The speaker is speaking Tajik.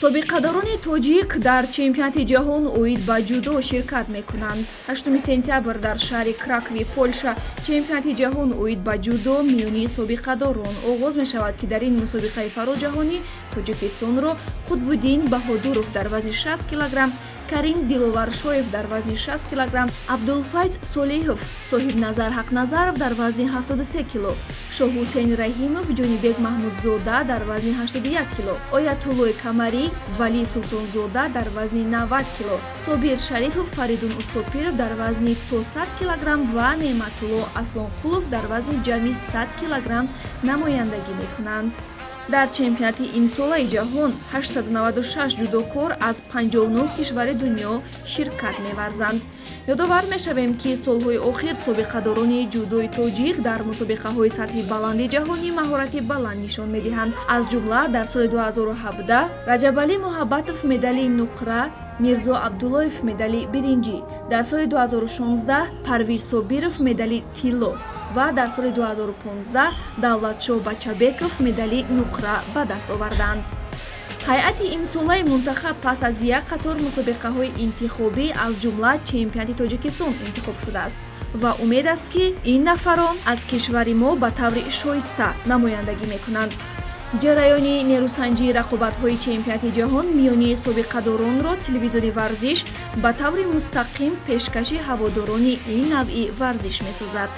собиқадорони тоҷик дар чемпионати ҷаҳон оид ба ҷудо ширкат мекунанд. 8 сентябр дар шаҳри Кракови, Полша, чемпионати ҷаҳон оид ба ҷудо миёни собиқадорон оғоз мешавад, ки дар ин мусобиқаи фароҷаҳонӣ Тоҷикистонро Қутбуддин Баҳодуров дар вазни 60 кг, Карим Диловаршоев дар вазни 60 кг, Абдулфайз Солиҳов, Соҳибназар Ҳақназаров дар вазни 73 кг, Шоҳҳусейн Раҳимов, Ҷонибек Маҳмудзода дар вазни 81 кг, Оятуллои Камарӣ, Валӣ Султонзода дар вазни 90 кг, Собир Шарифов, Фаридун Устопиров дар вазни то 100 кг ва Неъматулло Аслонқулов дар вазни ҷамъи 100 кг намояндагӣ мекунанд. Дар чемпионати имсолаи ҷаҳон 896 ҷудокор аз 59 кишвари дунё ширкат меварзанд. Ёдовар мешавем, ки солҳои охир собиқадорони ҷудои тоҷик дар мусобиқаҳои сатҳи баланди ҷаҳонӣ маҳорати баланд нишон медиҳанд. Аз ҷумла дар соли 2017 Раҷабалӣ Муҳаббатов медалии нуқра, Мирзо Абдуллоев медалии биринҷӣ, дар соли 2016 Парвиз Собиров медалии тилло ва дар соли 2015 Давлатшоҳ Бачабеков медалии нуқра ба даст оварданд. ҳайати имсолаи мунтахаб пас аз як қатор мусобиқаҳои интихобӣ аз ҷумла чемпионати Тоҷикистон интихоб шудааст ва умед аст, ки ин нафарон аз кишвари мо ба таври шоиста намояндагӣ мекунанд. ҷараёни нерӯсанҷии рақобатҳои чемпионати ҷаҳон миёни собиқадоронро телевизиони варзиш ба таври мустақим пешкаши ҳаводорони ин навъи варзиш месозад.